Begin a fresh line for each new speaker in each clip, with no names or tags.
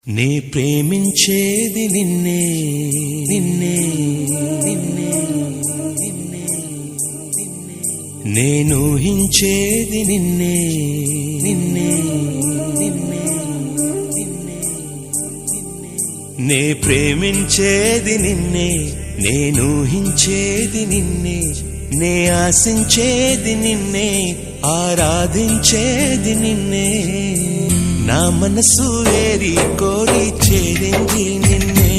నే ప్రేమించేది నిన్నే నిన్నే నిన్నే నిన్నే నేను ఊహించేది నిన్నే నిన్నే నిన్నే నిన్నే నే ప్రేమించేది నిన్నే నేను ఊహించేది నిన్నే నే ఆశించేది నిన్నే ఆరాధించేది నిన్నే నా మనసు ఏరి కోరి చేరింది నిన్నే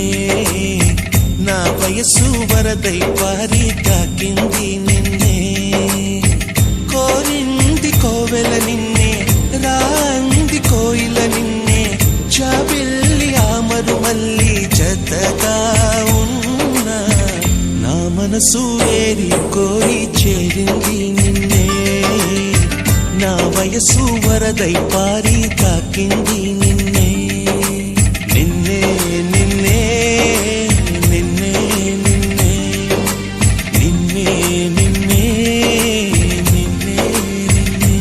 నా వయసు వరదై పారి తాకింది నిన్నే కోరింది కోవెల నిన్నే రాంది కోయిల నిన్నే చాబిల్లి ఆమరు మల్లి జతగా ఉన్నా నా మనసు ఏరి కోరి చేరింది నిన్నే నా వయసు వరదై పారి తాకింది నిన్నే నిన్నే నిన్నే నిన్నే నిన్నే నిన్నే నిన్నే నిన్నే నిన్నే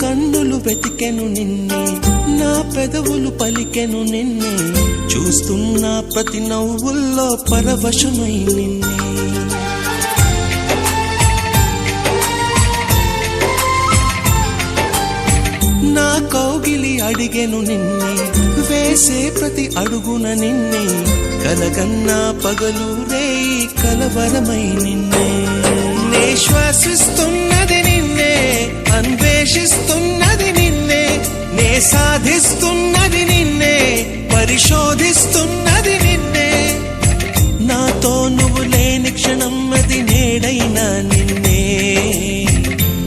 కన్నులు వెతికెను నిన్నే నా పెదవులు పలికెను నిన్నే చూస్తున్న ప్రతి నవ్వుల్లో పరవశమై నిన్నే నా కౌగిలి అడిగెను నిన్నే వేసే ప్రతి అడుగున నిన్నే కలగన్నా పగలు రేయి కలవరమై నిన్నే నే శ్వాసిస్తున్నది నిన్నే అన్వేషిస్తున్నది నిన్నే నే సాధిస్తున్నది నిన్నే పరిశోధిస్తున్నది నిన్నే నాతో నువ్వు లేని క్షణం అది నేడైనా నిన్నే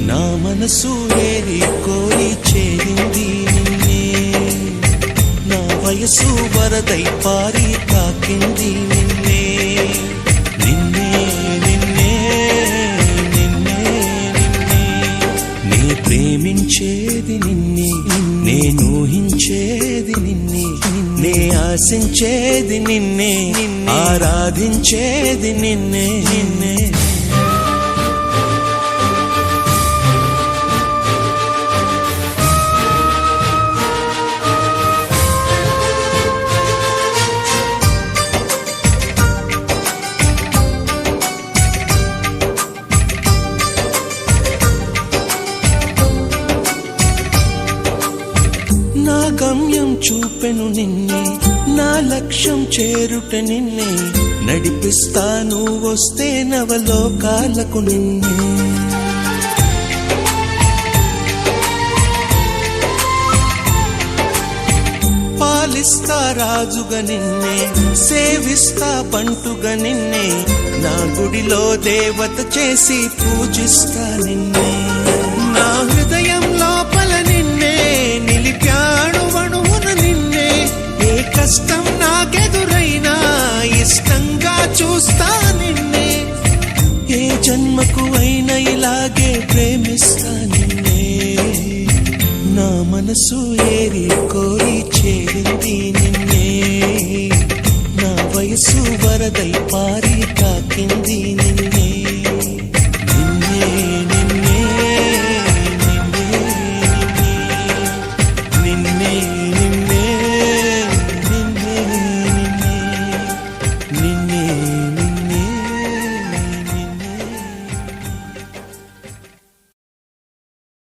నా మనసు ఏరి కోరి చేరింది నిన్నే నా వయసు వరదై పారి తాకింది నిన్నే నిన్నే నిన్నే నిన్నే నిన్నే నే ప్రేమించేది నిన్నే నేను ఊహించేది నిన్నే నే ఆశించేది నిన్నే ఆరాధించేది నిన్నే నిన్నే నా గమ్యం చూపెను నిన్నే నా లక్ష్యం చేరుట నిన్నే నడిపిస్తాను వస్తే నవలోకాలకు నిన్నే పాలిస్తా రాజుగా నిన్నే సేవిస్తా బంటుగా నిన్నే నా గుడిలో దేవత చేసి పూజిస్తా నిన్నే నా హృదయం లోపల నిన్నే నిలిపాడు వణువున నిన్నే ఏ కష్టం నాకెదురైనా ఇష్టంగా చూస్తా నిన్నే ఏ జన్మకు అయినా ఇలాగే ప్రేమిస్తా నిన్నే నా మనసు ఏరి కోరి చేరింది నిన్నే నా వయసు వరదై పారి